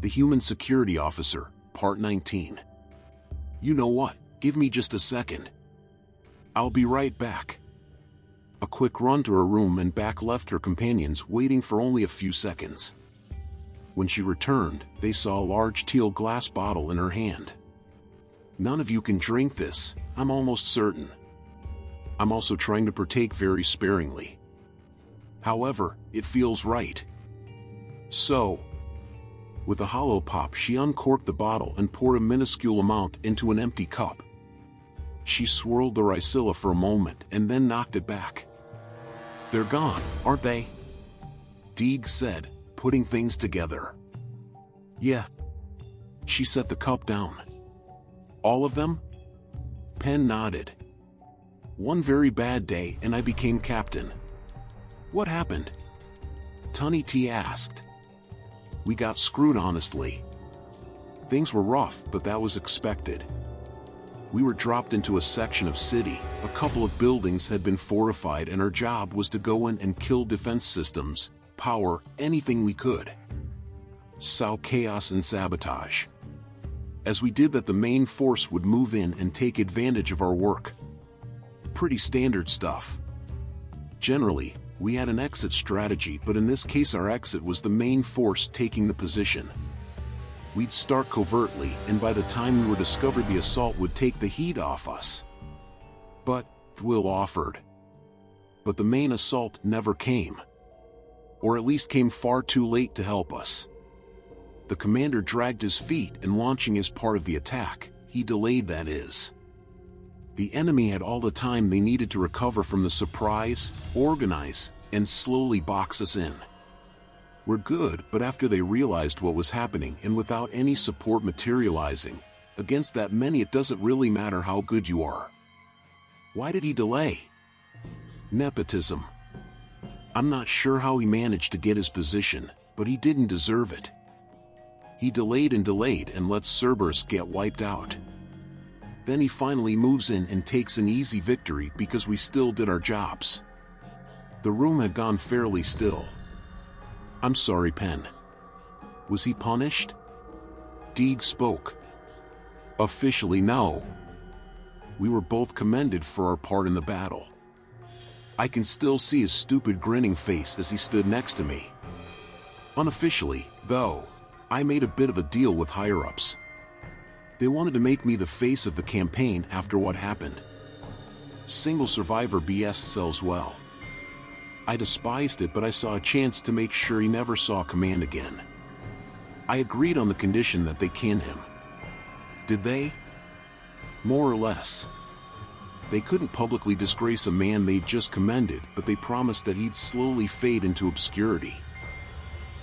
The Human Security Officer, Part 19. You know what? Give me just a second. I'll be right back. A quick run to her room and back left her companions waiting for only a few seconds. When she returned, they saw a large teal glass bottle in her hand. None of you can drink this, I'm almost certain. I'm also trying to partake very sparingly. However, it feels right. So, with a hollow pop, she uncorked the bottle and poured a minuscule amount into an empty cup. She swirled the ricilla for a moment and then knocked it back. They're gone, aren't they? Deeg said, putting things together. Yeah. She set the cup down. All of them? Pen nodded. One very bad day and I became captain. What happened? Tunny T asked. We got screwed, honestly. Things were rough, but that was expected. We were dropped into a section of city, a couple of buildings had been fortified, and our job was to go in and kill defense systems, power, anything we could. Sow chaos and sabotage. As we did that, the main force would move in and take advantage of our work. Pretty standard stuff. Generally, we had an exit strategy, but in this case our exit was the main force taking the position. We'd start covertly, and by the time we were discovered, the assault would take the heat off us. But, Thwill offered. But the main assault never came. Or at least came far too late to help us. The commander dragged his feet in launching his part of the attack, he delayed, that is. The enemy had all the time they needed to recover from the surprise, organize, and slowly box us in. We're good, but after they realized what was happening and without any support materializing, against that many it doesn't really matter how good you are. Why did he delay? Nepotism. I'm not sure how he managed to get his position, but he didn't deserve it. He delayed and let Cerberus get wiped out. Then he finally moves in and takes an easy victory because we still did our jobs. The room had gone fairly still. I'm sorry, Pen. Was he punished? Deeg spoke. Officially, no. We were both commended for our part in the battle. I can still see his stupid grinning face as he stood next to me. Unofficially, though, I made a bit of a deal with higher-ups. They wanted to make me the face of the campaign after what happened. Single survivor BS sells well. I despised it, but I saw a chance to make sure he never saw command again. I agreed on the condition that they can him. Did they? More or less. They couldn't publicly disgrace a man they'd just commended, but they promised that he'd slowly fade into obscurity.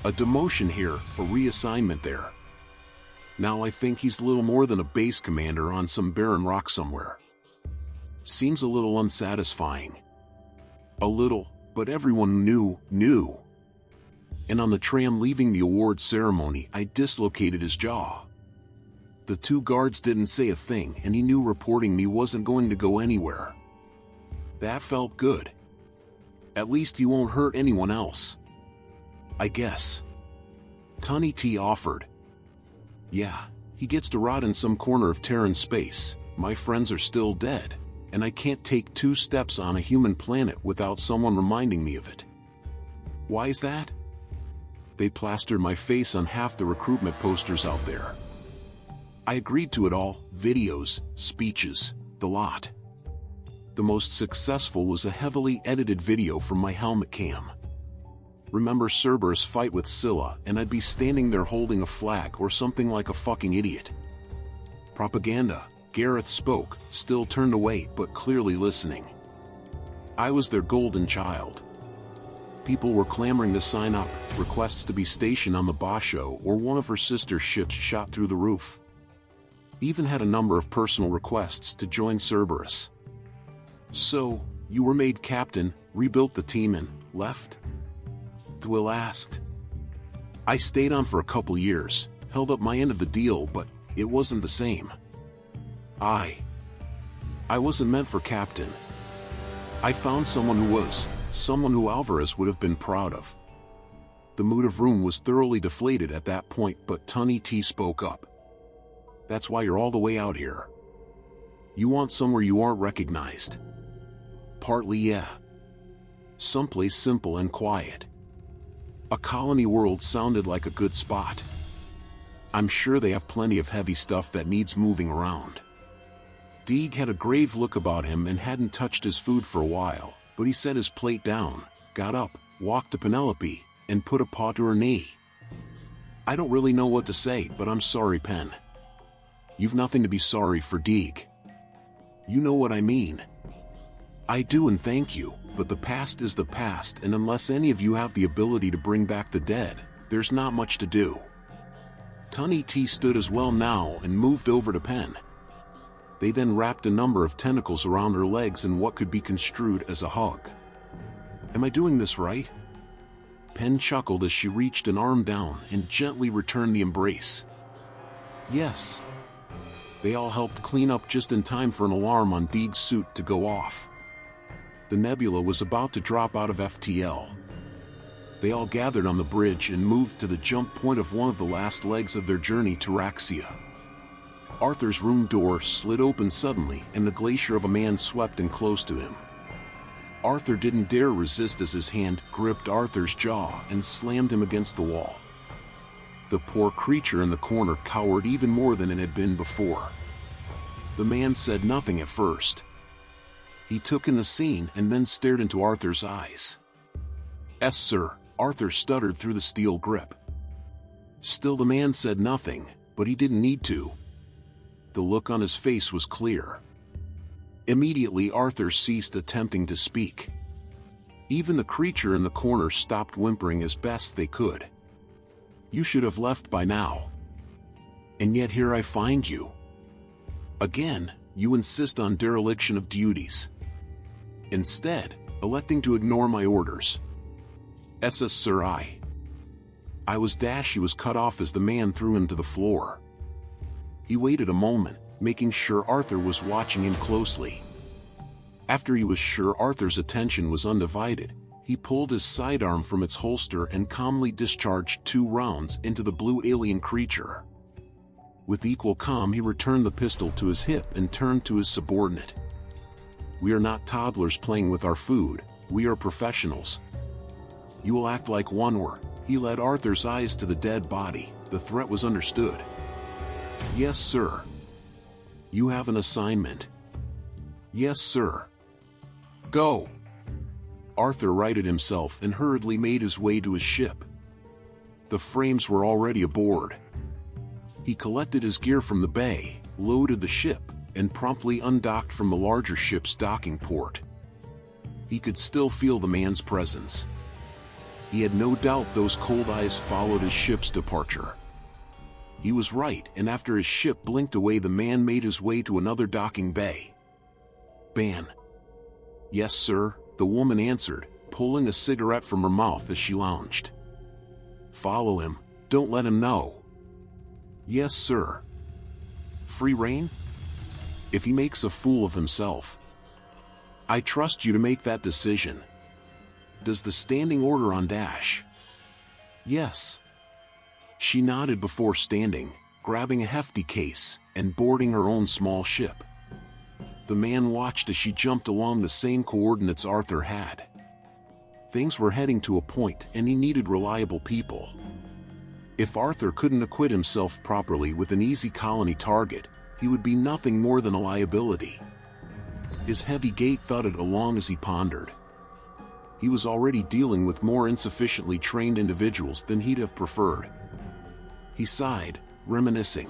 A demotion here, a reassignment there. Now I think he's little more than a base commander on some barren rock somewhere. Seems a little unsatisfying. A little, but everyone knew. And on the tram leaving the award ceremony, I dislocated his jaw. The two guards didn't say a thing, and he knew reporting me wasn't going to go anywhere. That felt good. At least he won't hurt anyone else. I guess. Tunny T offered. Yeah, he gets to rot in some corner of Terran space. My friends are still dead, and I can't take 2 steps on a human planet without someone reminding me of it. Why is that? They plastered my face on half the recruitment posters out there. I agreed to it all, videos, speeches, the lot. The most successful was a heavily edited video from my helmet cam. Remember Cerberus' fight with Scylla, and I'd be standing there holding a flag or something like a fucking idiot. Propaganda, Gareth spoke, still turned away but clearly listening. I was their golden child. People were clamoring to sign up, requests to be stationed on the Basho or one of her sister ships shot through the roof. Even had a number of personal requests to join Cerberus. So, you were made captain, rebuilt the team and left? Thwill asked. I stayed on for a couple years, held up my end of the deal, but it wasn't the same. I wasn't meant for captain. I found someone who was, someone who Alvarez would have been proud of. The mood of room was thoroughly deflated at that point, but Tunny T spoke up. That's why you're all the way out here. You want somewhere you aren't recognized. Partly, yeah. Someplace simple and quiet. A colony world sounded like a good spot. I'm sure they have plenty of heavy stuff that needs moving around. Deeg had a grave look about him and hadn't touched his food for a while, but he set his plate down, got up, walked to Penelope, and put a paw to her knee. I don't really know what to say, but I'm sorry, Pen. You've nothing to be sorry for, Deeg. You know what I mean. I do, and thank you, but the past is the past, and unless any of you have the ability to bring back the dead, there's not much to do. Tunny T stood as well now and moved over to Pen. They then wrapped a number of tentacles around her legs in what could be construed as a hug. Am I doing this right? Pen chuckled as she reached an arm down and gently returned the embrace. Yes. They all helped clean up just in time for an alarm on Deeg's suit to go off. The nebula was about to drop out of FTL. They all gathered on the bridge and moved to the jump point of one of the last legs of their journey to Raxia. Arthur's room door slid open suddenly and the glacier of a man swept in close to him. Arthur didn't dare resist as his hand gripped Arthur's jaw and slammed him against the wall. The poor creature in the corner cowered even more than it had been before. The man said nothing at first. He took in the scene and then stared into Arthur's eyes. "Yes, sir," Arthur stuttered through the steel grip. Still the man said nothing, but he didn't need to. The look on his face was clear. Immediately Arthur ceased attempting to speak. Even the creature in the corner stopped whimpering as best they could. "You should have left by now. And yet here I find you. Again, you insist on dereliction of duties. Instead, electing to ignore my orders." "SS sir, I was dash." He was cut off as the man threw him to the floor. He waited a moment, making sure Arthur was watching him closely. After he was sure Arthur's attention was undivided, he pulled his sidearm from its holster and calmly discharged 2 rounds into the blue alien creature. With equal calm he returned the pistol to his hip and turned to his subordinate. "We are not toddlers playing with our food, we are professionals. You will act like one or..." He led Arthur's eyes to the dead body. The threat was understood. "Yes, sir." "You have an assignment." "Yes, sir." "Go." Arthur righted himself and hurriedly made his way to his ship. The frames were already aboard. He collected his gear from the bay, loaded the ship, and promptly undocked from the larger ship's docking port. He could still feel the man's presence. He had no doubt those cold eyes followed his ship's departure. He was right, and after his ship blinked away the man made his way to another docking bay. "Ban." "Yes, sir," the woman answered, pulling a cigarette from her mouth as she lounged. "Follow him, don't let him know." "Yes, sir." "Free rein? If he makes a fool of himself." "I trust you to make that decision. Does the standing order on dash?" "Yes." She nodded before standing, grabbing a hefty case, and boarding her own small ship. The man watched as she jumped along the same coordinates Arthur had. Things were heading to a point, and he needed reliable people. If Arthur couldn't acquit himself properly with an easy colony target, he would be nothing more than a liability. His heavy gait thudded along as he pondered. He was already dealing with more insufficiently trained individuals than he'd have preferred. He sighed, reminiscing.